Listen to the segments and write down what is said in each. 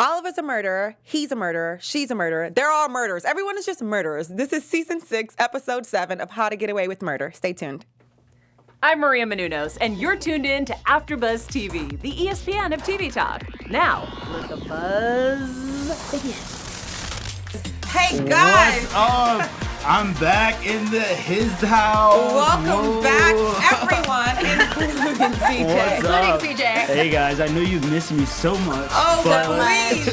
All of us are murderer. He's a murderer. She's a murderer. They're all murderers. Everyone is just murderers. This is season 6, episode 7 of How to Get Away with Murder. Stay tuned. I'm Maria Menounos, and you're tuned in to AfterBuzz TV, the ESPN of TV talk. Now, let the buzz begin. Hey, guys. What's up? I'm back in his house. Welcome back, everyone, including CJ. Including CJ. Hey, guys, I know you've missed me so much. Oh, but please,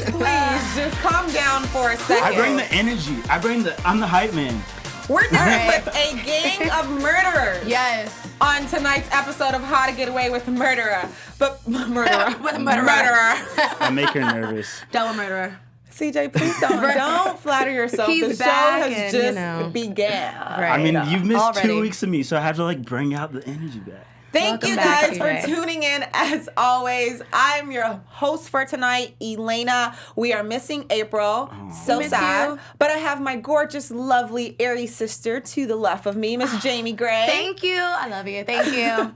just calm down for a second. I bring the energy. I'm the hype man. We're dealing with a gang of murderers. Yes. On tonight's episode of How to Get Away with Murderer. Murderer. I make her nervous. Double murderer. CJ, please don't flatter yourself. He's the back show has just began. Right. I mean, you've missed Already. 2 weeks of me, so I have to bring out the energy back. Thank Welcome you back, guys for tuning in. As always, I'm your host for tonight, Elayna. We are missing April. So Miss sad. you. But I have my gorgeous, lovely, airy sister to the left of me, Miss Jaimi Gray. Thank you. I love you. Thank you.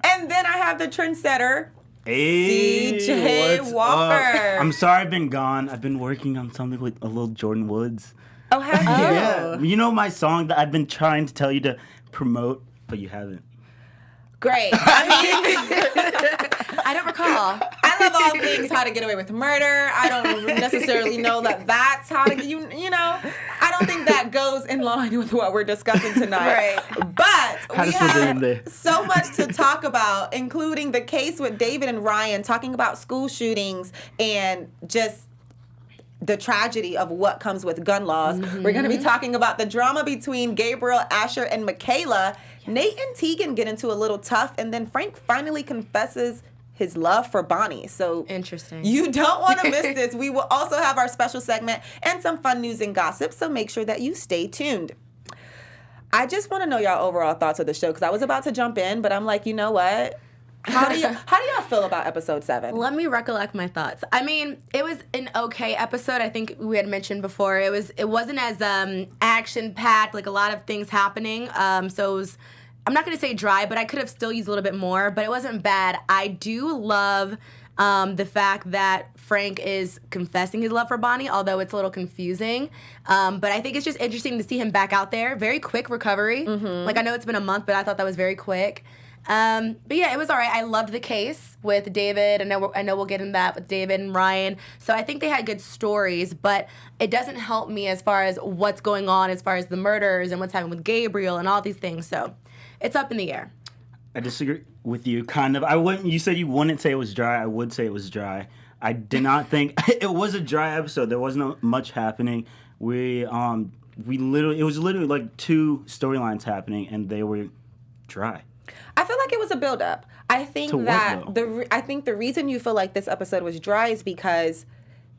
And then I have the trendsetter, Hey, CJ what's Walker. up? I'm sorry I've been gone. I've been working on something with a little Jordan Woods. Oh, have you? Yeah. You know my song that I've been trying to tell you to promote, but you haven't. Great. I don't recall. I love all things How to Get Away with Murder. I don't necessarily know that that's how to, you know, I don't think that goes in line with what we're discussing tonight. Right. But we in there. have so much to talk about, including the case with David and Ryan, talking about school shootings and just the tragedy of what comes with gun laws. We're going to be talking about the drama between Gabriel, Asher, and Michaela. Nate and Tegan get into a little tough, and then Frank finally confesses his love for Bonnie. So Interesting. you don't want to miss this. We will also have our special segment and some fun news and gossip, so make sure that you stay tuned. I just want to know y'all overall thoughts of the show, because I was about to jump in, but I'm like, you know what? How do y'all feel about episode 7? Let me recollect my thoughts. I mean, it was an okay episode. I think we had mentioned before. It wasn't as action packed, like a lot of things happening. So it was, I'm not gonna say dry, but I could have still used a little bit more. But it wasn't bad. I do love the fact that Frank is confessing his love for Bonnie, although it's a little confusing. But I think it's just interesting to see him back out there. Very quick recovery. Like, I know it's been a month, but I thought that was very quick. But yeah, it was all right. I loved the case with David. I know we'll get in that with David and Ryan. So I think they had good stories, but it doesn't help me as far as what's going on as far as the murders and what's happening with Gabriel and all these things. So it's up in the air. I disagree with you, kind of. You said you wouldn't say it was dry. I would say it was dry. I did not think it was a dry episode. There wasn't much happening. It was literally like 2 storylines happening, and they were dry. I feel like it was a build-up. I think the reason you feel like this episode was dry is because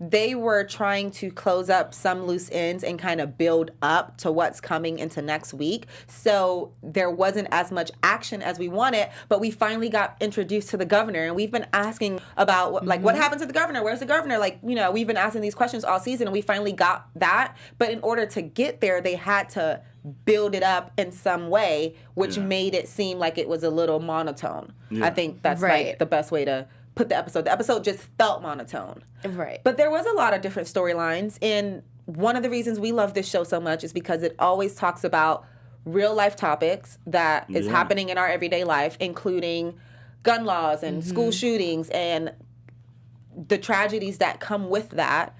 they were trying to close up some loose ends and kind of build up to what's coming into next week. So there wasn't as much action as we wanted, but we finally got introduced to the governor, and we've been asking about what happened to the governor? Where's the governor? Like, you know, we've been asking these questions all season, and we finally got that. But in order to get there, they had to build it up in some way, which made it seem like it was a little monotone. Yeah. I think that's like the best way to put the episode. The episode just felt monotone. Right. But there was a lot of different storylines, and one of the reasons we love this show so much is because it always talks about real life topics that is happening in our everyday life, including gun laws and school shootings and the tragedies that come with that.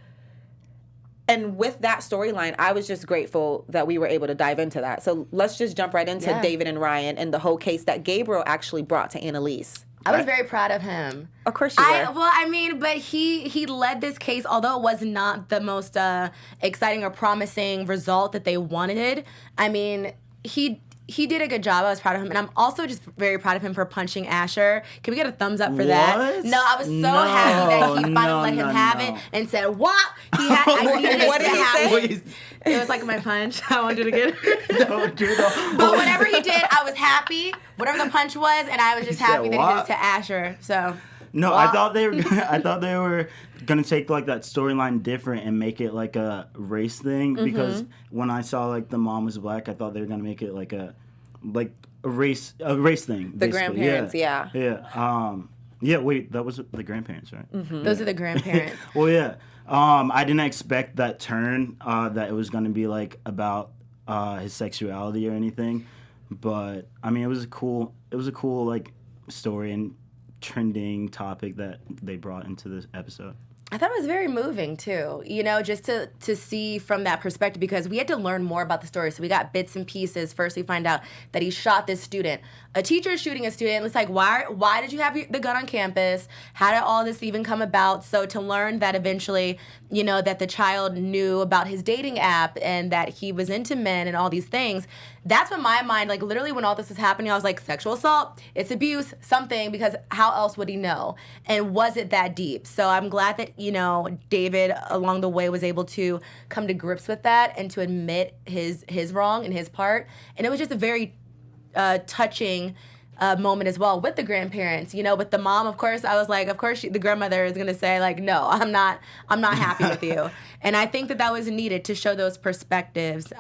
And with that storyline, I was just grateful that we were able to dive into that. So let's just jump right into David and Ryan and the whole case that Gabriel actually brought to Annalise. I was very proud of him. Of course you were. But he led this case, although it was not the most exciting or promising result that they wanted. I mean, he did a good job. I was proud of him. And I'm also just very proud of him for punching Asher. Can we get a thumbs up for that? No, I was so happy that he finally let him have it and said, "What?" What did he say? It was like my punch. I wanted to get it. Don't do that. But whatever he did, I was happy. Whatever the punch was, and I was just happy that he did it to Asher. So. No, I thought they were gonna take like that storyline different and make it like a race thing, because when I saw like the mom was black, I thought they were gonna make it like a race thing. The grandparents, yeah. Yeah. Yeah, wait, that was the grandparents, right? Mm-hmm. Those are the grandparents. Well, yeah. I didn't expect that turn, that it was going to be like about his sexuality or anything, but I mean, it was a cool like story and trending topic that they brought into this episode. I thought it was very moving too, just to see from that perspective, because we had to learn more about the story. So we got bits and pieces. First, we find out that he shot this student. A teacher is shooting a student. It's like, why did you have the gun on campus? How did all this even come about? So to learn that eventually, that the child knew about his dating app and that he was into men and all these things, that's when my mind, like literally when all this was happening, I was like, sexual assault, it's abuse, something, because how else would he know? And was it that deep? So I'm glad that, David along the way was able to come to grips with that and to admit his wrong and his part. And it was just a very touching moment as well with the grandparents. With the mom, of course, I was like, of course the grandmother is going to say like, no, I'm not happy with you. And I think that was needed to show those perspectives.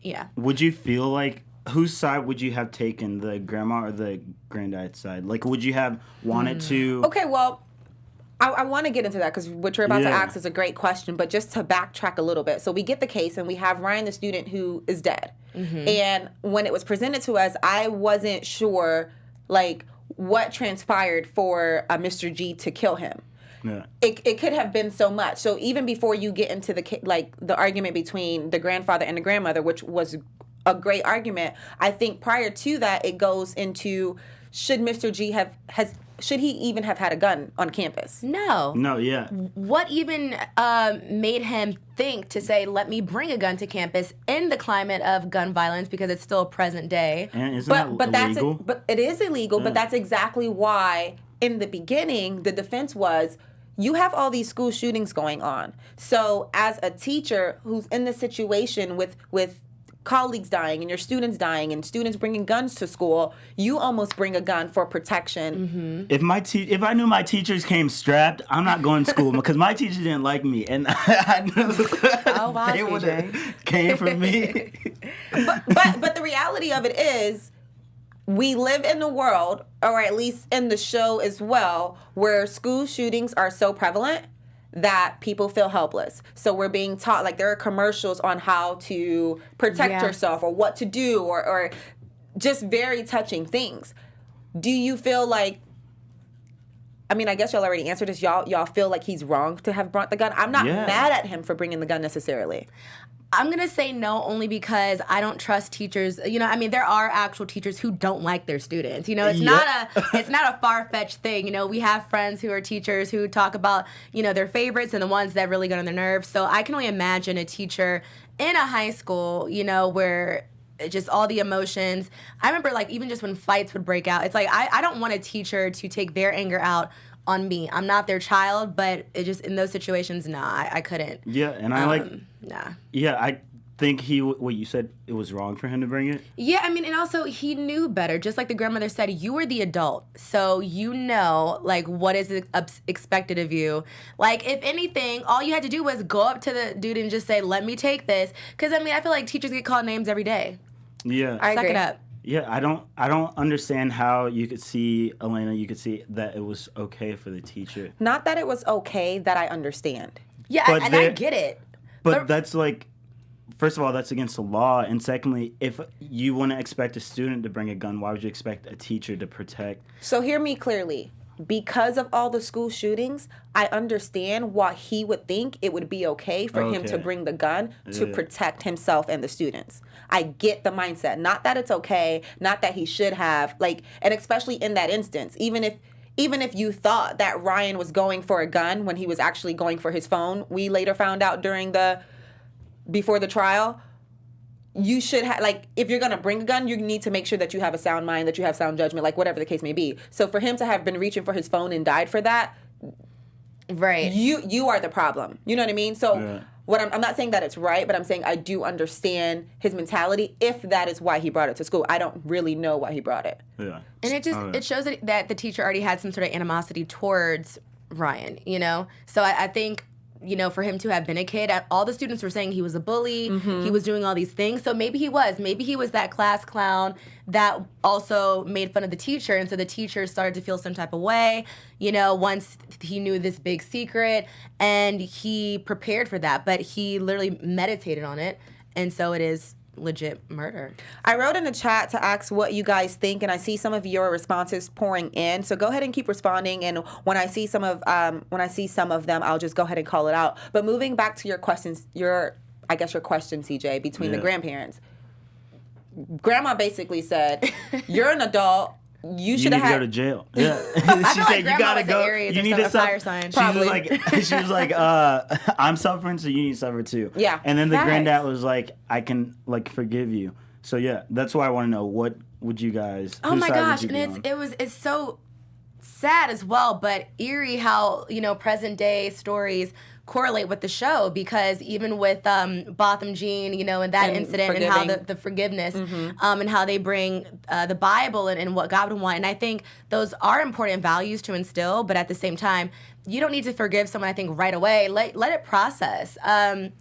Yeah. Would you feel like, whose side would you have taken, the grandma or the granddad's side? Like, would you have wanted to... Okay, well, I want to get into that because what you're about to ask is a great question, but just to backtrack a little bit. So we get the case and we have Ryan, the student, who is dead. Mm-hmm. And when it was presented to us, I wasn't sure, like, what transpired for Mr. G to kill him. Yeah. It could have been so much. So even before you get into the argument between the grandfather and the grandmother, which was a great argument, I think prior to that, it goes into, should Mr. G should he even have had a gun on campus? No. No, yeah. What even made him think to say, let me bring a gun to campus in the climate of gun violence, because it's still present day? And isn't that illegal? But it is illegal, but that's exactly why in the beginning the defense was, you have all these school shootings going on. So as a teacher who's in this situation with colleagues dying and your students dying and students bringing guns to school, you almost bring a gun for protection. Mm-hmm. If I knew my teachers came strapped, I'm not going to school because my teacher didn't like me, and I knew they would have came for me. but the reality of it is, we live in a world, or at least in the show as well, where school shootings are so prevalent that people feel helpless. So we're being taught, like there are commercials on how to protect yourself or what to do or just very touching things. Do you feel like, I mean, I guess y'all already answered this. Y'all feel like he's wrong to have brought the gun? I'm not mad at him for bringing the gun necessarily. I'm going to say no, only because I don't trust teachers. There are actual teachers who don't like their students. It's not a far-fetched thing. We have friends who are teachers who talk about, their favorites and the ones that really get on their nerves. So I can only imagine a teacher in a high school, where just all the emotions. I remember, like, even just when fights would break out, it's like I don't want a teacher to take their anger out on me. I'm not their child, but it just, in those situations, I couldn't. Yeah, and Nah. Yeah, I think what you said, it was wrong for him to bring it. Yeah, and also he knew better. Just like the grandmother said, you were the adult, so like, what is expected of you. Like, if anything, all you had to do was go up to the dude and just say, let me take this. Because, I feel like teachers get called names every day. Yeah. Suck it up. Yeah, I don't understand how you could see, Elayna, you could see that it was okay for the teacher. Not that it was okay, that I understand. Yeah, I get it. But that's like, first of all, that's against the law. And secondly, if you want to expect a student to bring a gun, why would you expect a teacher to protect? So hear me clearly. Because of all the school shootings, I understand why he would think it would be okay for him to bring the gun to protect himself and the students. I get the mindset. Not that it's okay, not that he should have, and especially in that instance, even if you thought that Ryan was going for a gun when he was actually going for his phone, we later found out before the trial, you should have, if you're going to bring a gun, you need to make sure that you have a sound mind, that you have sound judgment, whatever the case may be. So for him to have been reaching for his phone and died for that, right? You are the problem. You know what I mean? So I'm not saying that it's right, but I'm saying I do understand his mentality if that is why he brought it to school. I don't really know why he brought it. Yeah. And it shows that the teacher already had some sort of animosity towards Ryan, So I think for him to have been a kid, all the students were saying he was a bully, he was doing all these things. So maybe he was that class clown that also made fun of the teacher. And so the teacher started to feel some type of way, once he knew this big secret, and he prepared for that. But he literally meditated on it. And so it is legit murder. I wrote in the chat to ask what you guys think, and I see some of your responses pouring in. So go ahead and keep responding. And when I see some of them, I'll just go ahead and call it out. But moving back to your questions, your question, CJ, between the grandparents. Grandma basically said, "You're an adult. You should have to go to jail." Yeah, she said you gotta go. You need to fire sign. She was like, I'm suffering, so you need to suffer too. Yeah. And then the granddad was like, I can forgive you. So yeah, that's why I want to know, what would you guys? Oh my gosh, and it's so sad as well, but eerie how present day stories correlate with the show, because even with Botham Jean, and that incident, and how the forgiveness, and how they bring the Bible and what God would want. And I think those are important values to instill, but at the same time, you don't need to forgive someone, I think, right away. Let it process. I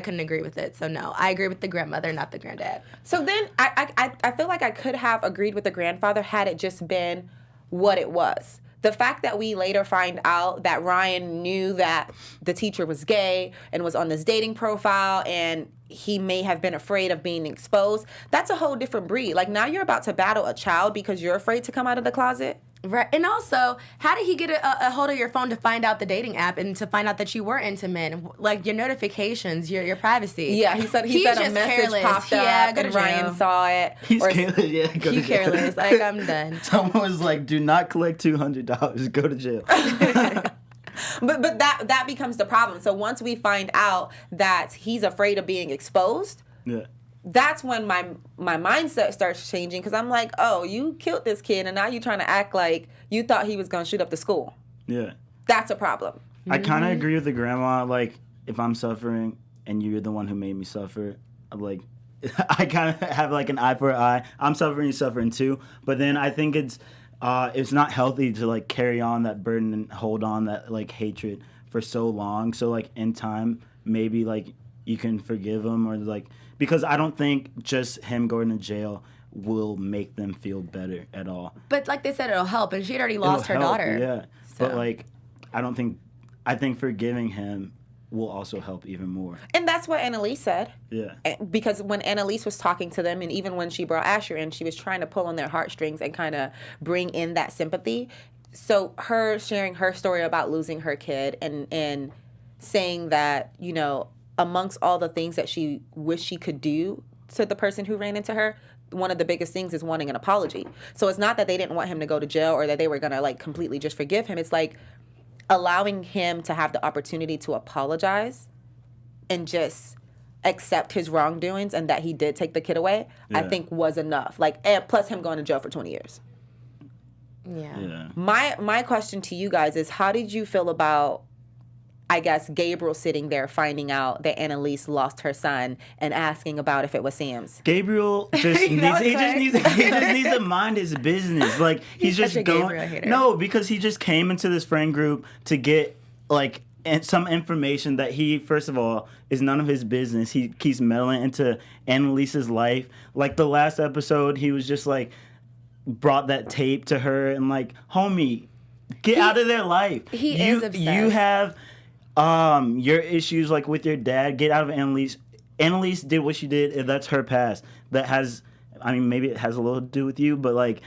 couldn't agree with it. So no, I agree with the grandmother, not the granddad. So then I feel like I could have agreed with the grandfather had it just been what it was. The fact that we later find out that Ryan knew that the teacher was gay and was on this dating profile, and he may have been afraid of being exposed, that's a whole different breed. Like, now you're about to battle a child because you're afraid to come out of the closet. Right. And also, how did he get a hold of your phone to find out the dating app and to find out that you were into men? Like, your notifications, your privacy. Yeah, he said a message popped up and Ryan saw it. He's careless. Yeah, he's careless. Like, I'm done. Someone was like, do not collect $200. Go to jail. But that becomes the problem. So once we find out that he's afraid of being exposed, that's when my mindset starts changing, because I'm like, oh, you killed this kid, and now you're trying to act like you thought he was going to shoot up the school. Yeah. That's a problem. I kind of agree with the grandma. Like, if I'm suffering and you're the one who made me suffer, I'm like, I kind of have like an eye for an eye. I'm suffering, you're suffering too. But then I think it's not healthy to like carry on that burden and hold on that like hatred for so long. So like in time, maybe like you can forgive him, or like, because I don't think just him going to jail will make them feel better at all. But like they said, it'll help, and she had already lost her daughter. Yeah, so. But like, I think forgiving him will also help even more. And that's what Annalise said. Yeah. Because when Annalise was talking to them, and even when she brought Asher in, she was trying to pull on their heartstrings and kind of bring in that sympathy. So her sharing her story about losing her kid and saying that, amongst all the things that she wished she could do to the person who ran into her, one of the biggest things is wanting an apology. So it's not that they didn't want him to go to jail or that they were going to like completely just forgive him. It's like allowing him to have the opportunity to apologize and just accept his wrongdoings and that he did take the kid away, I think was enough. Like, and plus him going to jail for 20 years. Yeah. My question to you guys is, how did you feel about, I guess, Gabriel sitting there finding out that Annalise lost her son and asking about if it was Sam's? Gabriel just needs to mind his business. Like, he's just going. No, because he just came into this friend group to get like some information that he, first of all, is none of his business. He keeps meddling into Annalise's life. Like the last episode, he was just like brought that tape to her and like, homie, get out of their life. He is obsessed. You have your issues like with your dad. Get out of Annalise. Annalise did what she did, and that's her past. That has, maybe it has a little to do with you, but like,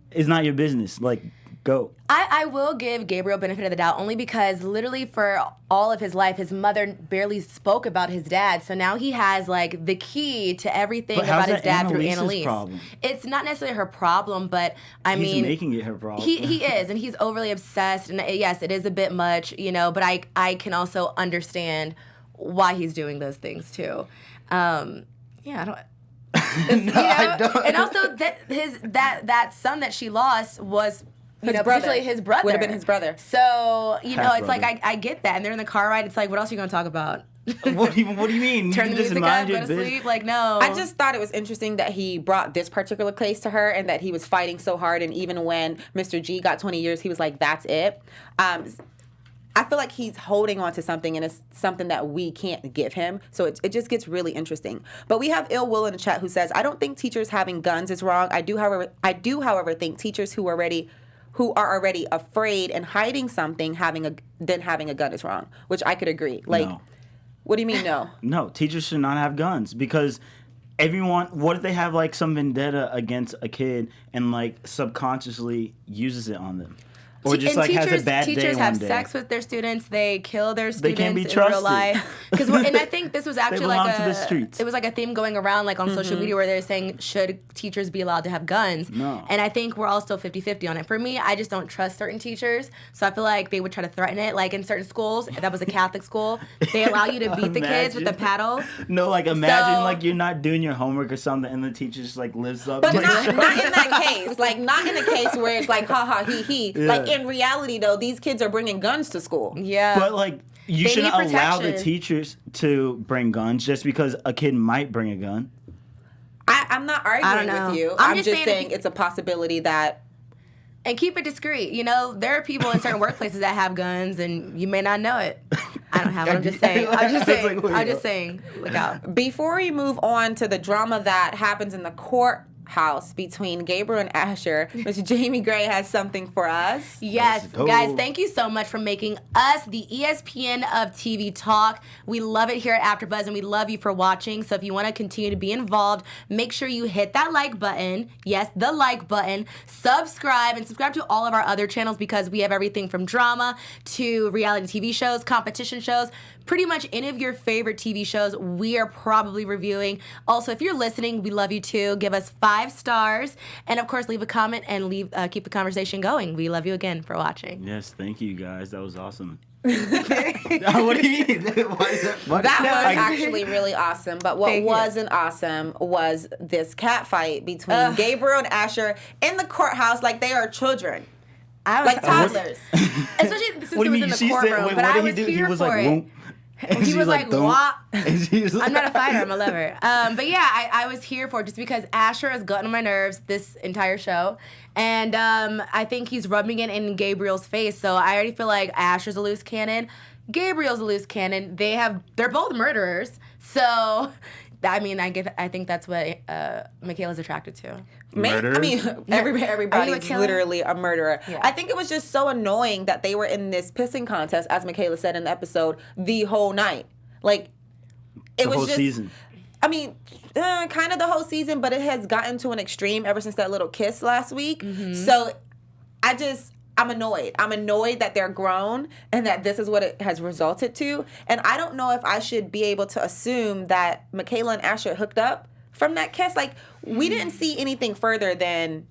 it's not your business. Like, go. I will give Gabriel benefit of the doubt only because literally for all of his life, his mother barely spoke about his dad. So now he has like the key to everything about his dad through Annalise. Problem? It's not necessarily her problem, but he's making it her problem. He is, and he's overly obsessed. And yes, it is a bit much, but I can also understand why he's doing those things too. I don't. I don't. And also that son that she lost was his brother. His brother. Would have been his brother. So, it's like I get that. And they're in the car ride. It's like, what else are you going to talk about? What do you mean? Turn the music up, go to sleep? Like, no. I just thought it was interesting that he brought this particular case to her and that he was fighting so hard. And even when Mr. G got 20 years, he was like, that's it. I I feel like he's holding on to something, and it's something that we can't give him. So it just gets really interesting. But we have Ill Will in the chat who says, I don't think teachers having guns is wrong. I do, however, think teachers who are already afraid and hiding something, having a gun is wrong, which I could agree. Like, No. What do you mean no? No, teachers should not have guns because what if they have like some vendetta against a kid and like subconsciously uses it on them? Or just like has a bad day one day. Teachers have sex with their students. They kill their students can't be in trusted. real life. And I think this was actually like to the streets. It was like a theme going around like on social media where they're saying, should teachers be allowed to have guns? No. And I think we're all still 50-50 on it. For me, I just don't trust certain teachers. So I feel like they would try to threaten it. Like in certain schools, if that was a Catholic school, they allow you to beat the kids with a paddle. No, like imagine like you're not doing your homework or something and the teacher just like lifts up. But not in that case. Like not in a case where it's like ha ha he he. Yeah. Like in reality though, these kids are bringing guns to school. Yeah. But like you shouldn't allow the teachers to bring guns just because a kid might bring a gun. I'm not arguing with you. I'm just saying it's a possibility that. And keep it discreet. You know, there are people in certain workplaces that have guns, and you may not know it. I don't have it. I'm just saying. I'm just saying. Look out. Before we move on to the drama that happens in the courthouse between Gabriel and Asher, Mr. Jaimi Gray has something for us. Yes, guys, thank you so much for making us the ESPN of TV talk. We love it here at AfterBuzz, and we love you for watching. So if you want to continue to be involved, make sure you hit that like button. Yes, the like button. Subscribe, and subscribe to all of our other channels because we have everything from drama to reality TV shows, competition shows, pretty much any of your favorite TV shows we are probably reviewing. Also, if you're listening, we love you too. Give us 5 stars. And of course, leave a comment and keep the conversation going. We love you again for watching. Yes, thank you guys. That was awesome. What do you mean? That was actually really awesome. But what wasn't awesome was this cat fight between Gabriel and Asher in the courthouse like they are children. Like toddlers. Especially since it was in the courtroom. But I was here for it. He was like, what? I'm not a fighter, I'm a lover. But yeah, I was here for it just because Asher has gotten on my nerves this entire show. And I think he's rubbing it in Gabriel's face. So I already feel like Asher's a loose cannon. Gabriel's a loose cannon. They're both murderers. So I mean, I think that's what Michaela's attracted to. Murderers? I mean, everybody's literally a murderer. Yeah. I think it was just so annoying that they were in this pissing contest, as Michaela said in the episode, the whole night. Like, it was the whole just season. I mean, kind of the whole season, but it has gotten to an extreme ever since that little kiss last week. Mm-hmm. So I'm annoyed. I'm annoyed that they're grown and that this is what it has resulted to. And I don't know if I should be able to assume that Michaela and Asher hooked up from that kiss. Like, we didn't see anything further than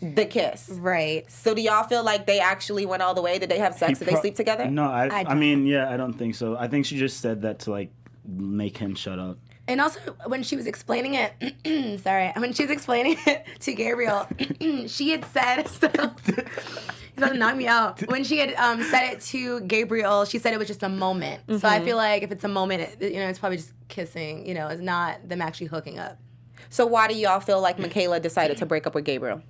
the kiss. Right. So do y'all feel like they actually went all the way? Did they have sex? Did they sleep together? No, I mean, yeah, I don't think so. I think she just said that to, like, make him shut up. And also, when she was explaining it, when she was explaining it to Gabriel, she had said, he's about to knock me out. When she had said it to Gabriel, she said it was just a moment. Mm-hmm. So I feel like if it's a moment, it's probably just kissing. It's not them actually hooking up. So why do y'all feel like Michaela decided to break up with Gabriel?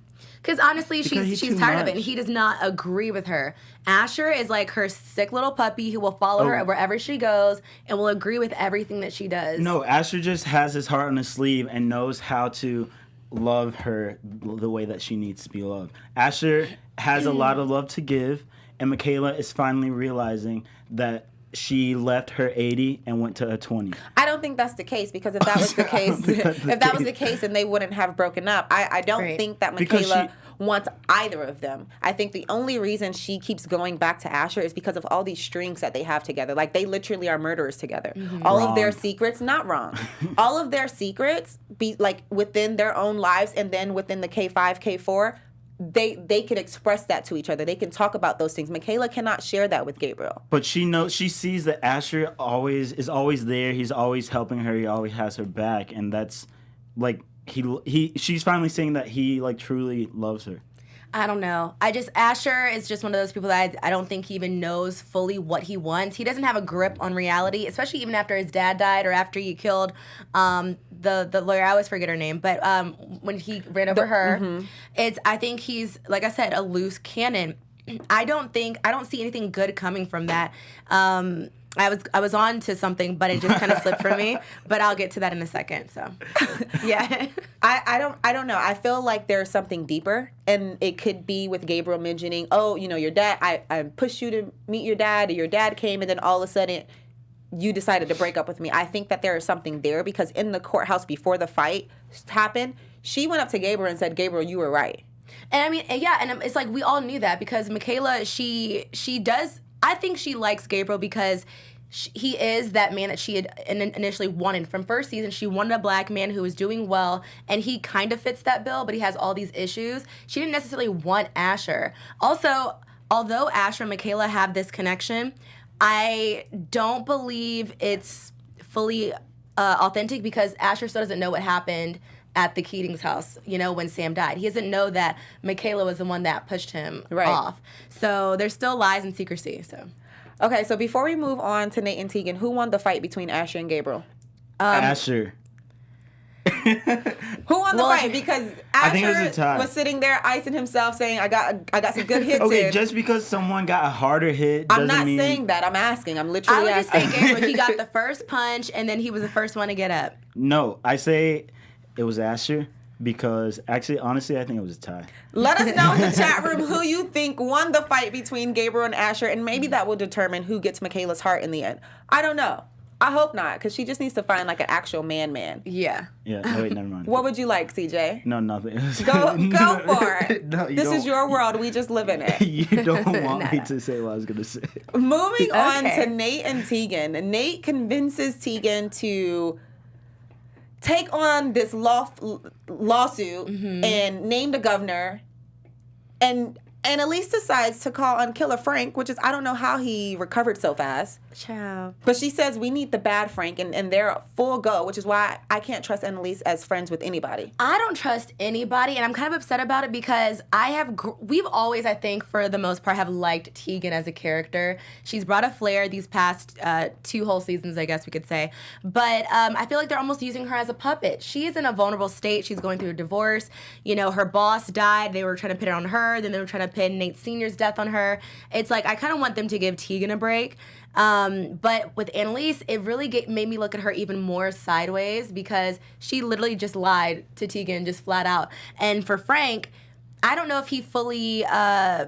Because honestly, she's tired of it, and he does not agree with her. Asher is like her sick little puppy who will follow her wherever she goes and will agree with everything that she does. No, Asher just has his heart on his sleeve and knows how to love her the way that she needs to be loved. Asher has a lot of love to give, and Michaela is finally realizing that she left her 80 and went to a 20. I don't think that's the case, because if that was the case, was the case, then they wouldn't have broken up. I don't think that Michaela wants either of them. I think the only reason she keeps going back to Asher is because of all these strings that they have together. Like, they literally are murderers together. Mm-hmm. All of their secrets, not wrong. All of their secrets, be like within their own lives and then within the K5, K4, they can express that to each other. They can talk about those things. Michaela cannot share that with Gabriel. But she sees that Asher is always there. He's always helping her. He always has her back, and that's like she's finally saying that he like truly loves her. I don't know. Asher is just one of those people that I don't think he even knows fully what he wants. He doesn't have a grip on reality, especially even after his dad died or after he killed the lawyer. I always forget her name, but when he ran over her, I think he's, like I said, a loose cannon. I don't see anything good coming from that. I was on to something, but it just kind of slipped from me. But I'll get to that in a second. So, yeah. I don't know. I feel like there's something deeper, and it could be with Gabriel mentioning, oh, your dad. I pushed you to meet your dad, or your dad came, and then all of a sudden, you decided to break up with me. I think that there is something there because in the courthouse before the fight happened, she went up to Gabriel and said, "Gabriel, you were right." And I mean, yeah, and it's like we all knew that because Michaela, she does. I think she likes Gabriel because he is that man that she had initially wanted. From first season, she wanted a black man who was doing well, and he kind of fits that bill, but he has all these issues. She didn't necessarily want Asher. Also, although Asher and Michaela have this connection, I don't believe it's fully authentic because Asher still doesn't know what happened at the Keatings' house, when Sam died. He doesn't know that Michaela was the one that pushed him off. So there's still lies and secrecy. So, okay, so before we move on to Nate and Tegan, who won the fight between Asher and Gabriel? Asher. Who won the fight? Because Asher was sitting there icing himself, saying, "I got some good hits." Okay, in. Just because someone got a harder hit, I'm not saying that. I'm asking. I'm literally asking. I would just say Gabriel. He got the first punch, and then he was the first one to get up. No, I say it was Asher because honestly, I think it was a tie. Let us know in the chat room who you think won the fight between Gabriel and Asher, and maybe that will determine who gets Michaela's heart in the end. I don't know. I hope not, because she just needs to find like an actual man. Yeah. Yeah. No, wait, never mind. What would you like, CJ? No, nothing. Go for it. No, this is your world. We just live in it. You don't want me to say what I was gonna say. Moving on to Nate and Tegan. Nate convinces Tegan to take on this lawsuit and name the governor, and Annalise decides to call on Killer Frank, which is, I don't know how he recovered so fast. Ciao. But she says, we need the bad Frank, and they're full go, which is why I can't trust Annalise as friends with anybody. I don't trust anybody, and I'm kind of upset about it because we've always, I think, for the most part, have liked Tegan as a character. She's brought a flair these past 2 whole seasons, I guess we could say. But I feel like they're almost using her as a puppet. She is in a vulnerable state. She's going through a divorce. Her boss died. They were trying to pin it on her. Then they were trying to pin Nate Sr.'s death on her. It's like, I kind of want them to give Tegan a break. But with Annalise, it really made me look at her even more sideways because she literally just lied to Tegan, just flat out. And for Frank, I don't know if he fully I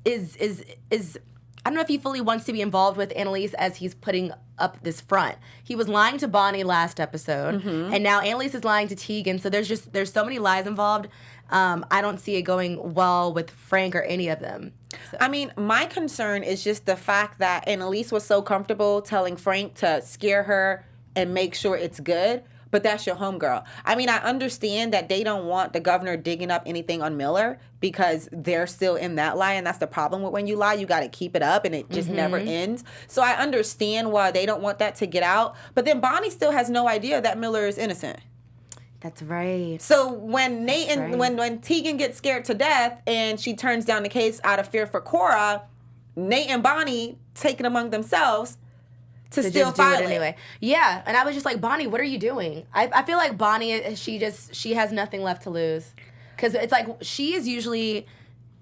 don't know if he fully wants to be involved with Annalise as he's putting up this front. He was lying to Bonnie last episode, and now Annalise is lying to Tegan. So there's so many lies involved. I don't see it going well with Frank or any of them. So. I mean, my concern is just the fact that Annalise was so comfortable telling Frank to scare her and make sure it's good, but that's your homegirl. I mean, I understand that they don't want the governor digging up anything on Miller because they're still in that lie, and that's the problem with when you lie. You got to keep it up, and it just never ends. So I understand why they don't want that to get out, but then Bonnie still has no idea that Miller is innocent. That's right. So when when Tegan gets scared to death and she turns down the case out of fear for Cora, Nate and Bonnie take it among themselves to still file it anyway. Yeah, and I was just like, Bonnie, what are you doing? I feel like Bonnie, she has nothing left to lose, because it's like she is usually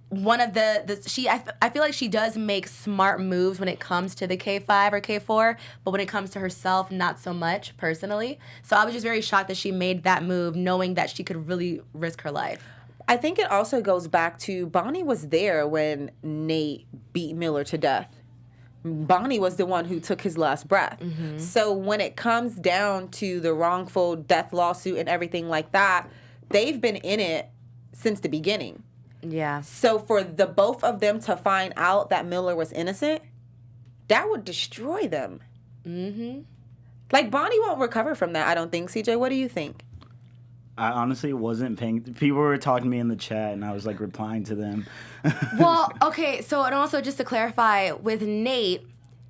one of I feel like she does make smart moves when it comes to the K5 or K4, but when it comes to herself, not so much personally. So I was just very shocked that she made that move knowing that she could really risk her life. I think it also goes back to Bonnie was there when Nate beat Miller to death. Bonnie was the one who took his last breath. So when it comes down to the wrongful death lawsuit and everything like that, they've been in it since the beginning. Yeah. So for the both of them to find out that Miller was innocent, that would destroy them. Like, Bonnie won't recover from that, I don't think. CJ, what do you think? I honestly wasn't paying. People were talking to me in the chat, and I was like replying to them. Well, okay. So, and also just to clarify, with Nate,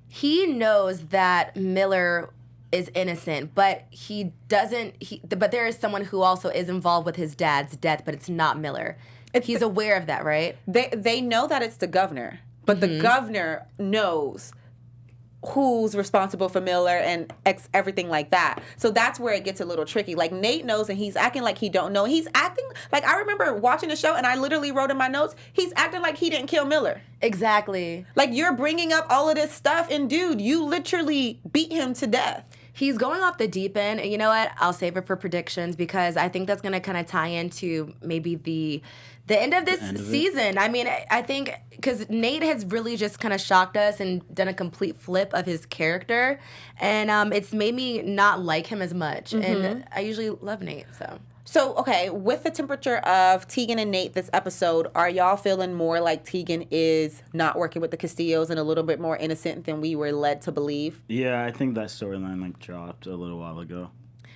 he knows that Miller is innocent, but he doesn't. But there is someone who also is involved with his dad's death, but it's not Miller. He's aware of that, right? They know that it's the governor, but the governor knows who's responsible for Miller and everything like that. So that's where it gets a little tricky. Like, Nate knows and he's acting like he don't know. He's acting like, I remember watching the show and I literally wrote in my notes, he's acting like he didn't kill Miller. Exactly. Like, you're bringing up all of this stuff and dude, you literally beat him to death. He's going off the deep end, and you know what? I'll save it for predictions because I think that's going to kind of tie into maybe the end of this season. I mean, I think because Nate has really just kind of shocked us and done a complete flip of his character, and it's made me not like him as much. And I usually love Nate, so. So, okay, with the temperature of Tegan and Nate this episode, are y'all feeling more like Tegan is not working with the Castillos and a little bit more innocent than we were led to believe? Yeah, I think that storyline dropped a little while ago.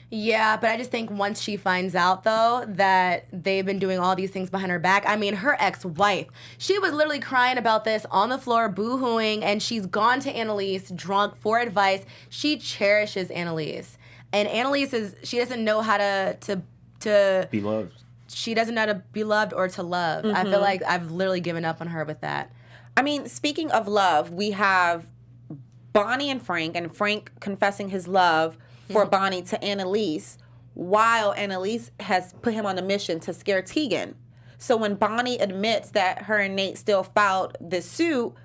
Yeah, but I just think once she finds out, though, that they've been doing all these things behind her back. I mean, her ex-wife, she was literally crying about this on the floor, boo-hooing, and she's gone to Annalise, drunk, for advice. She cherishes Annalise. And Annalise she doesn't know how to be loved. She doesn't know how to be loved or to love. I feel like I've literally given up on her with that. I mean, speaking of love, we have Bonnie and Frank confessing his love for Bonnie to Annalise, while Annalise has put him on a mission to scare Tegan. So when Bonnie admits that her and Nate still filed this suit,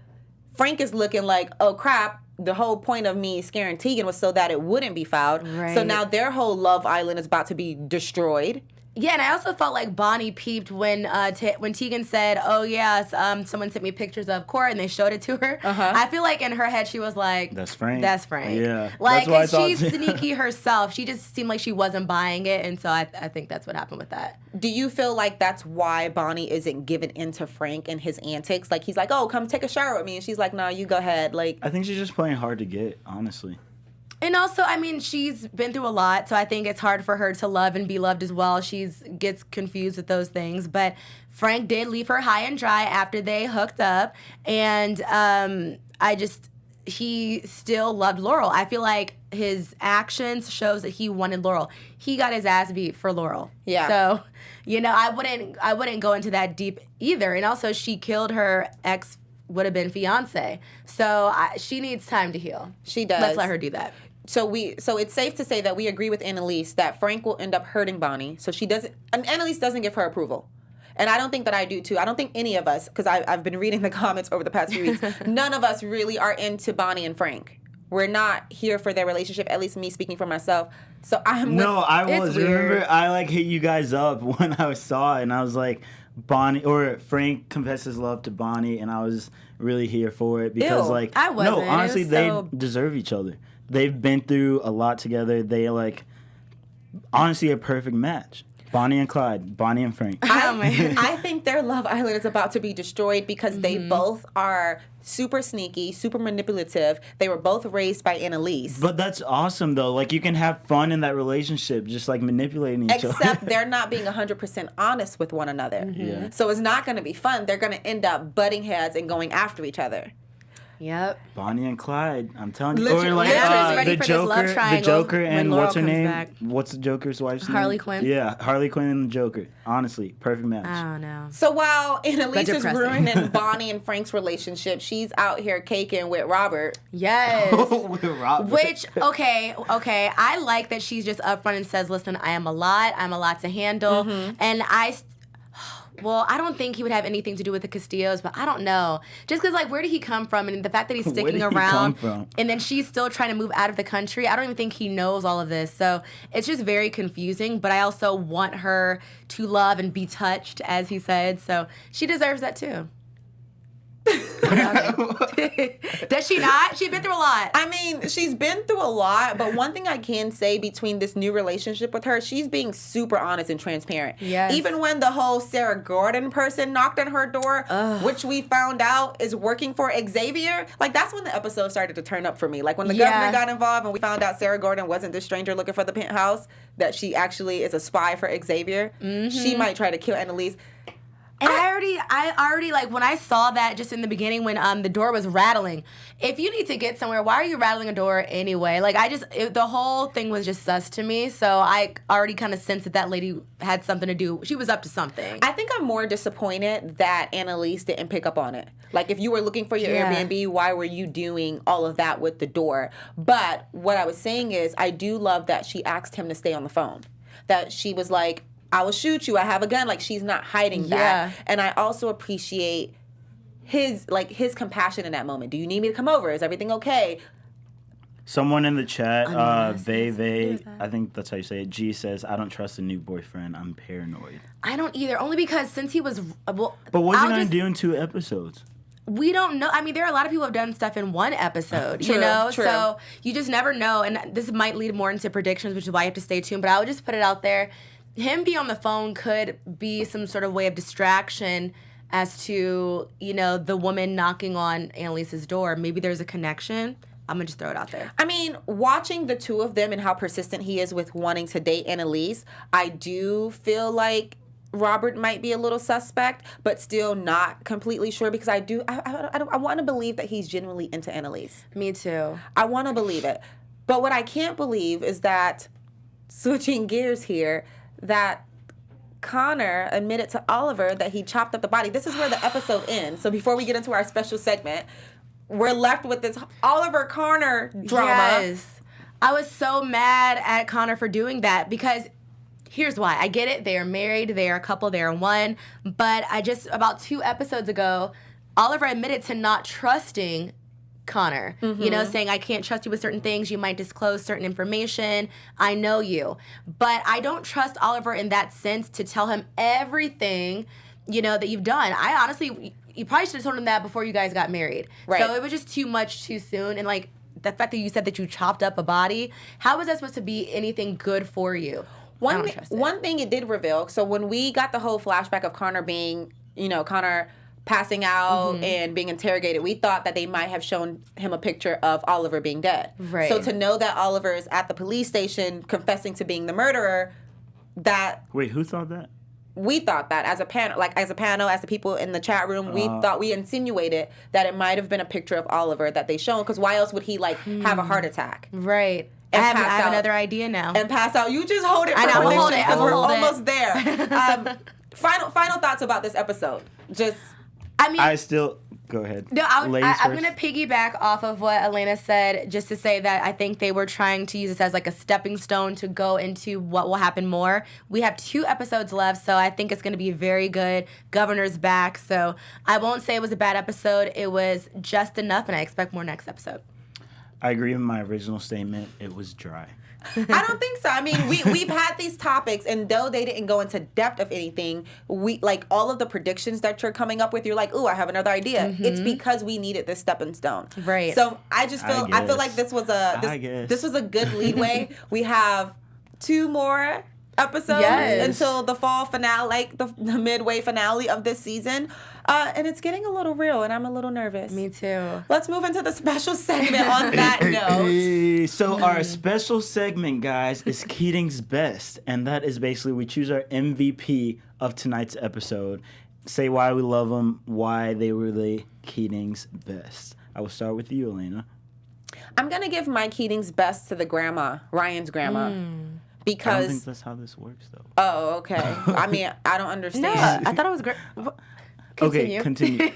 Frank is looking like, oh crap, the whole point of me scaring Tegan was so that it wouldn't be filed. Right. So now their whole love island is about to be destroyed. Yeah, and I also felt like Bonnie peeped when Tegan said, oh, yes, someone sent me pictures of Court, and they showed it to her. I feel like in her head she was like, That's Frank. That's Frank. Yeah. Like, that's what she's sneaky herself. She just seemed like she wasn't buying it, and so I think that's what happened with that. Do you feel like that's why Bonnie isn't giving in to Frank and his antics? Like, he's like, oh, come take a shower with me. And she's like, no, you go ahead. Like, I think she's just playing hard to get, honestly. And also, I mean, she's been through a lot, so I think it's hard for her to love and be loved as well. She gets confused with those things. But Frank did leave her high and dry after they hooked up. And he still loved Laurel. I feel like his actions shows that he wanted Laurel. He got his ass beat for Laurel. Yeah. So, you know, I wouldn't go into that deep either. And also, she killed her ex would have been fiance. So she needs time to heal. She does. Let's let her do that. So it's safe to say that we agree with Annalise that Frank will end up hurting Bonnie. So Annalise doesn't give her approval. And I don't think that I do too. I don't think any of us, because I've been reading the comments over the past few weeks, none of us really are into Bonnie and Frank. We're not here for their relationship, at least me speaking for myself. So I was. Remember, I hit you guys up when I saw it, and I was like, Bonnie or Frank confesses love to Bonnie, and I was really here for it because I wasn't. No, honestly, they deserve each other. They've been through a lot together. They honestly a perfect match. Bonnie and Clyde, Bonnie and Frank. I think their love island is about to be destroyed because they both are super sneaky, super manipulative. They were both raised by Annalise. But that's awesome, though. Like, you can have fun in that relationship, just manipulating each other. Except they're not being 100% honest with one another. Yeah. So it's not going to be fun. They're going to end up butting heads and going after each other. Yep. Bonnie and Clyde, I'm telling you. Literally. Or the Joker and Laurel what's her name? back. What's the Joker's wife's name? Harley Quinn. Yeah, Harley Quinn and the Joker. Honestly, perfect match. I don't know. So while Annalise is ruining Bonnie and Frank's relationship, she's out here caking with Robert. Yes. With Robert. Which, okay. I like that she's just upfront and says, listen, I'm a lot to handle. And I don't think he would have anything to do with the Castillos, but I don't know. Just because, where did he come from? And the fact that he's sticking around, and then she's still trying to move out of the country, I don't even think he knows all of this. So it's just very confusing, but I also want her to love and be touched, as he said. So she deserves that, too. Does she not? She's been through a lot. I mean, she's been through a lot, but one thing I can say between this new relationship with her, she's being super honest and transparent. Yes. Even when the whole Sarah Gordon person knocked on her door, which we found out is working for Xavier, that's when the episode started to turn up for me. When the governor got involved and we found out Sarah Gordon wasn't this stranger looking for the penthouse, that she actually is a spy for Xavier, she might try to kill Annalise. And I already like when I saw that just in the beginning when the door was rattling. If you need to get somewhere, why are you rattling a door anyway? Like the whole thing was just sus to me. So I already kind of sensed that lady had something to do. She was up to something. I think I'm more disappointed that Annalise didn't pick up on it. Like if you were looking for your Airbnb, why were you doing all of that with the door? But what I was saying is I do love that she asked him to stay on the phone. That she was like, I will shoot you. I have a gun. Like, she's not hiding that. And I also appreciate his compassion in that moment. Do you need me to come over? Is everything okay? Someone in the chat, Vay, I think that's how you say it, G says, I don't trust a new boyfriend. I'm paranoid. I don't either. Only because since he was... Well, but what's he going to do in 2 episodes? We don't know. I mean, there are a lot of people who have done stuff in 1 episode, you know? True. So you just never know. And this might lead more into predictions, which is why you have to stay tuned. But I would just put it out there. Him being on the phone could be some sort of way of distraction as to, you know, the woman knocking on Annalise's door. Maybe there's a connection. I'm going to just throw it out there. I mean, watching the 2 of them and how persistent he is with wanting to date Annalise, I do feel like Robert might be a little suspect, but still not completely sure because I want to believe that he's genuinely into Annalise. Me too. I want to believe it. But what I can't believe is that, switching gears here, that Connor admitted to Oliver that he chopped up the body. This is where the episode ends. So before we get into our special segment, we're left with this Oliver Connor drama. Yes. I was so mad at Connor for doing that because here's why. I get it. They are married. They are a couple. They are one. But about 2 episodes ago, Oliver admitted to not trusting Connor, you know, saying, I can't trust you with certain things. You might disclose certain information. I know you. But I don't trust Oliver in that sense to tell him everything, you know, that you've done. I honestly, you probably should have told him that before you guys got married. Right. So it was just too much too soon. And like the fact that you said that you chopped up a body, how is that supposed to be anything good for you? One thing it did reveal, so when we got the whole flashback of Connor being, you know, Connor passing out and being interrogated, we thought that they might have shown him a picture of Oliver being dead. Right. So to know that Oliver is at the police station confessing to being the murderer, that... Wait, who thought that? We thought that as a panel, as the people in the chat room, we insinuated that it might have been a picture of Oliver that they shown, because why else would he, like, have a heart attack? Right. And I have another idea now. And pass out. You just hold it for I will hold it. because we're almost there. Final thoughts about this episode. Just... Go ahead. No, I'm going to piggyback off of what Elayna said, just to say that I think they were trying to use this as like a stepping stone to go into what will happen more. We have 2 episodes left, so I think it's going to be very good. Governor's back, so I won't say it was a bad episode. It was just enough, and I expect more next episode. I agree with my original statement. It was dry. I don't think so. I mean, we've had these topics, and though they didn't go into depth of anything, we like all of the predictions that you're coming up with. You're like, ooh, I have another idea. It's because we needed this stepping stone. Right. So I feel like this was a good leadway. We have 2 more episodes until the fall finale, like the midway finale of this season. And it's getting a little real, and I'm a little nervous. Me too. Let's move into the special segment on that note. So our special segment, guys, is Keating's Best. And that is basically we choose our MVP of tonight's episode, say why we love them, why they were the Keating's Best. I will start with you, Elayna. I'm going to give my Keating's Best to the grandma, Ryan's grandma. Because I don't think that's how this works, though. Oh, okay. I mean, I don't understand. No, I thought it was great. Okay, continue.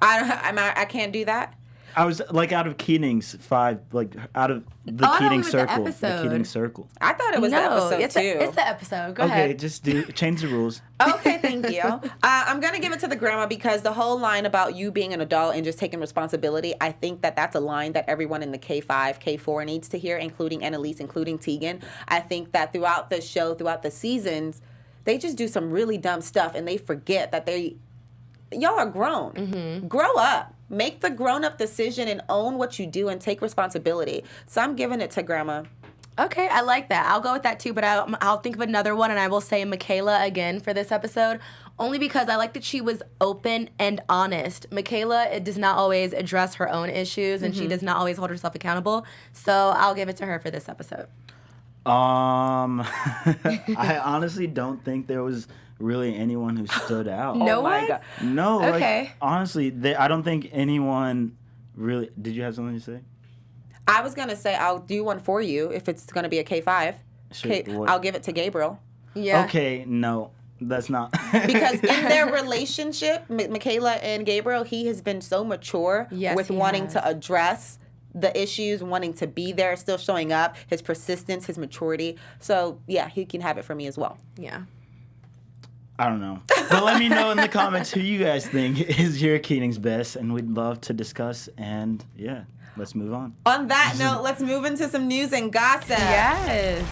I can't do that. I was like out of Keating's 5, like out of the Keating circle. The Keating circle. I thought it was the episode too. It's the episode. Go ahead. ahead. Okay, just change the rules. Okay, thank you. I'm gonna give it to the grandma because the whole line about you being an adult and just taking responsibility, I think that that's a line that everyone in the K5, K4 needs to hear, including Annalise, including Tegan. I think that throughout the show, throughout the seasons, they just do some really dumb stuff and they forget that y'all are grown. Grow up. Make the grown-up decision and own what you do and take responsibility. So I'm giving it to Grandma. Okay, I like that. I'll go with that too, but I'll think of another one, and I will say Michaela again for this episode, only because I like that she was open and honest. Michaela does not always address her own issues, and she does not always hold herself accountable, so I'll give it to her for this episode. I honestly don't think there was really anyone who stood out. No my one? God. No, Okay. like, honestly, I don't think anyone really... Did you have something to say? I was going to say I'll do one for you if it's going to be a K5. Sure, I'll give it to Gabriel. Yeah. Okay, no, that's not... Because in their relationship, Michaela and Gabriel, he has been so mature with he wanting has. to address the issues, wanting to be there, still showing up, his persistence, his maturity. So, yeah, he can have it for me as well. Yeah. I don't know. But let me know in the comments who you guys think is your Keating's best, and we'd love to discuss. And yeah, let's move on. On that note, let's move into some news and gossip. Yes.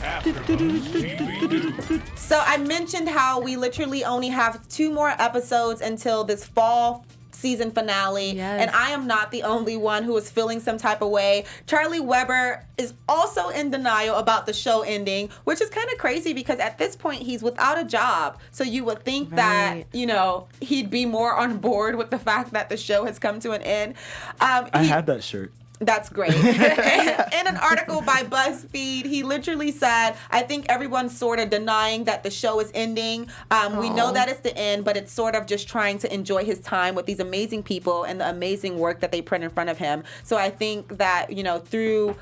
So I mentioned how we literally only have 2 more episodes until this fall season finale, Yes. and I am not the only one who is feeling some type of way. Charlie Weber is also in denial about the show ending, which is kind of crazy because at this point he's without a job. So you would think that, you know, he'd be more on board with the fact that the show has come to an end. I had that shirt. That's great. In an article by BuzzFeed, he literally said, I think everyone's sort of denying that the show is ending. We know that it's the end, but it's sort of just trying to enjoy his time with these amazing people and the amazing work that they put in front of him. So I think that, you know, through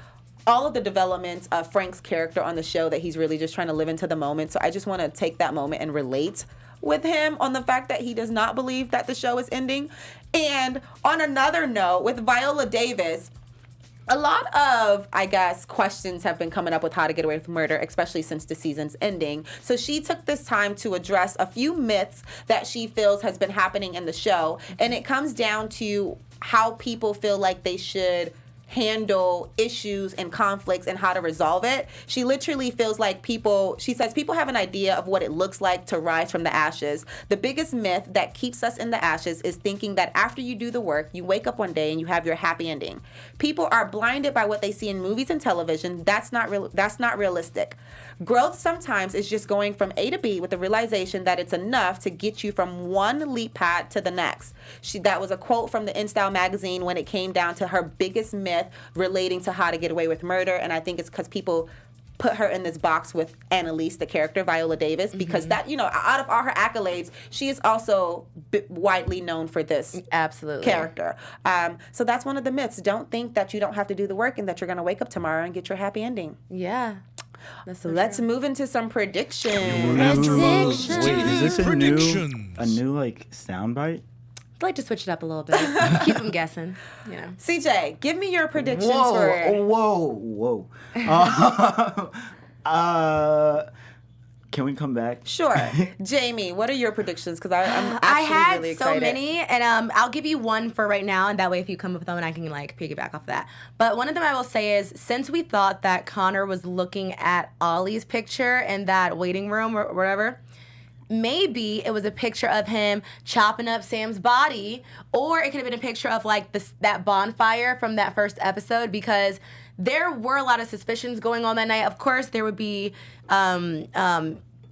all of the developments of Frank's character on the show, that he's really just trying to live into the moment. So I just want to take that moment and relate with him on the fact that he does not believe that the show is ending. And on another note, with Viola Davis, a lot of, I guess, questions have been coming up with How to Get Away with Murder, especially since the season's ending. So she took this time to address a few myths that she feels has been happening in the show. And it comes down to how people feel like they should handle issues and conflicts and how to resolve it. She literally feels like she says people have an idea of what it looks like to rise from the ashes. The biggest myth that keeps us in the ashes is thinking that after you do the work, you wake up one day and you have your happy ending. People are blinded by what they see in movies and television. That's not realistic. Growth sometimes is just going from A to B with the realization that it's enough to get you from one leap pad to the next. That was a quote from the InStyle magazine when it came down to her biggest myth relating to How to Get Away with Murder. And I think it's because people put her in this box with Annalise, the character, Viola Davis, because that, you know, out of all her accolades, she is also widely known for this character. So that's one of the myths. Don't think that you don't have to do the work and that you're going to wake up tomorrow and get your happy ending. Yeah. Let's move into some predictions. Wait, is this a new like soundbite? I'd like to switch it up a little bit. Keep them guessing, you know. CJ, give me your predictions Whoa. Can we come back? Sure. Jaimi, what are your predictions? Because I'm I actually had really excited. so many, and I'll give you one for right now, and that way if you come up with them, I can like piggyback off of that. But one of them I will say is, since we thought that Connor was looking at Ollie's picture in that waiting room or whatever, maybe it was a picture of him chopping up Sam's body, or it could have been a picture of like that bonfire from that first episode, because there were a lot of suspicions going on that night. Of course, there would be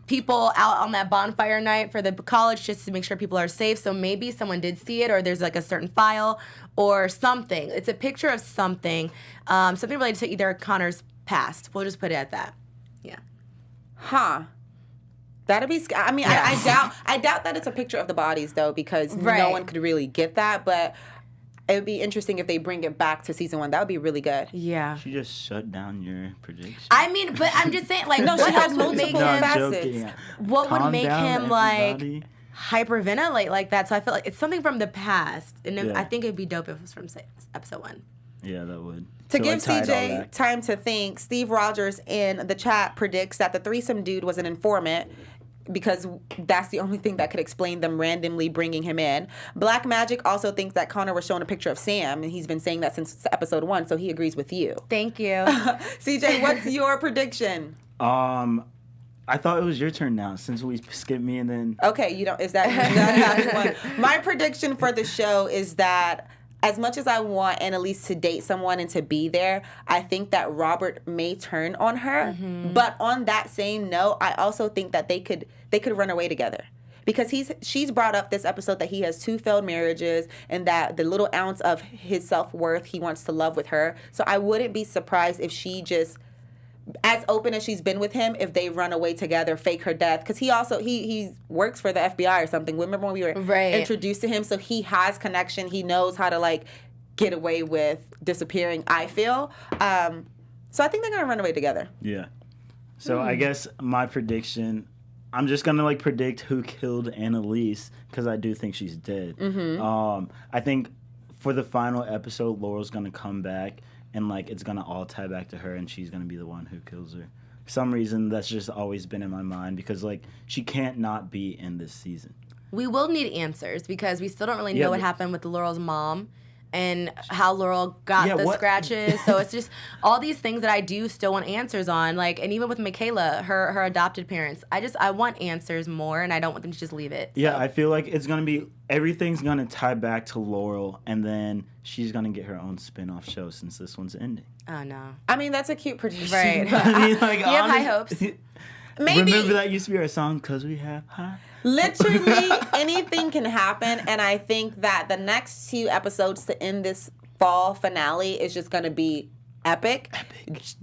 people out on that bonfire night for the college just to make sure people are safe. So maybe someone did see it, or there's like a certain file or something. It's a picture of something, something related to either Connor's past. We'll just put it at that. Yeah. Huh. That'd be. I mean, yeah. I doubt that it's a picture of the bodies though, because no one could really get that. But it would be interesting if they bring it back to season 1. That would be really good. Yeah. She just shut down your prediction. I mean, but I'm just saying, like, no, what she has would make multiple him? facets. What would make him everybody. like hyperventilate like that? So I feel like it's something from the past, and I think it'd be dope if it was from episode 1. Yeah, that would. To give CJ time to think, Steve Rogers in the chat predicts that the threesome dude was an informant, because that's the only thing that could explain them randomly bringing him in. Black Magic also thinks that Connor was shown a picture of Sam, and he's been saying that since episode 1, so he agrees with you. Thank you. CJ, what's your prediction? I thought it was your turn now, since we skipped me and then... Okay, is that one? My prediction for the show is that as much as I want Annalise to date someone and to be there, I think that Robert may turn on her. Mm-hmm. But on that same note, I also think that they could run away together. Because she's brought up this episode that he has 2 failed marriages and that the little ounce of his self-worth he wants to love with her. So I wouldn't be surprised if she just as open as she's been with him, if they run away together, fake her death, because he works for the FBI or something. Remember when we were introduced to him? So he has connection. He knows how to like get away with disappearing, I feel. So I think they're gonna run away together. Yeah. So I guess my prediction, I'm just gonna like predict who killed Annalise, because I do think she's dead. I think for the final episode, Laurel's gonna come back. And, like, it's going to all tie back to her, and she's going to be the one who kills her. For some reason, that's just always been in my mind, because, like, she can't not be in this season. We will need answers, because we still don't really know what happened with Laurel's mom and how Laurel got the scratches. So it's just all these things that I do still want answers on. Like, and even with Michaela, her adopted parents, I want answers more, and I don't want them to just leave it. So. Yeah, I feel like it's going to be, everything's going to tie back to Laurel, and then she's going to get her own spin-off show since this one's ending. Oh, no. I mean, that's a cute prediction. Right. I mean, like, you have high hopes. Maybe. Remember that used to be our song, "Cause We Have High." Literally anything can happen, and I think that the next 2 episodes to end this fall finale is just going to be epic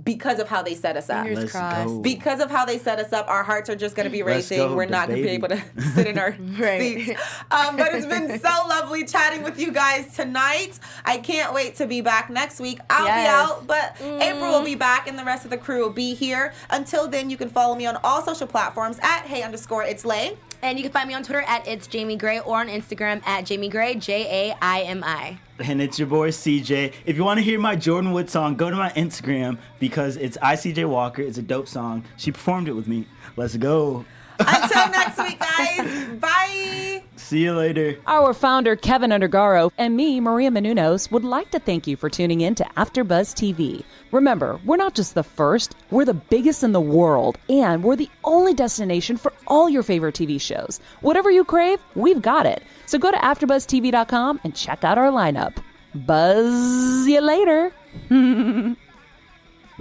because of how they set us up. Fingers crossed. Because of how they set us up, our hearts are just going to be racing. We're not going to be able to sit in our seats. But it's been so lovely chatting with you guys tonight. I can't wait to be back next week. I'll be out, but April will be back, and the rest of the crew will be here. Until then, you can follow me on all social platforms at @hey_it's_lay. And you can find me on Twitter at It's Jaimi Gray, or on Instagram at Jaimi Gray, Jaimi. And it's your boy CJ. If you want to hear my Jordan Wood song, go to my Instagram, because it's ICJ Walker. It's a dope song. She performed it with me. Let's go. Until next week, guys. Bye. See you later. Our founder, Keven Undergaro, and me, Maria Menounos, would like to thank you for tuning in to AfterBuzz TV. Remember, we're not just the first, we're the biggest in the world, and we're the only destination for all your favorite TV shows. Whatever you crave, we've got it. So go to AfterBuzzTV.com and check out our lineup. Buzz you later. The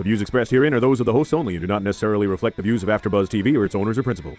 views expressed herein are those of the hosts only and do not necessarily reflect the views of AfterBuzz TV or its owners or principal.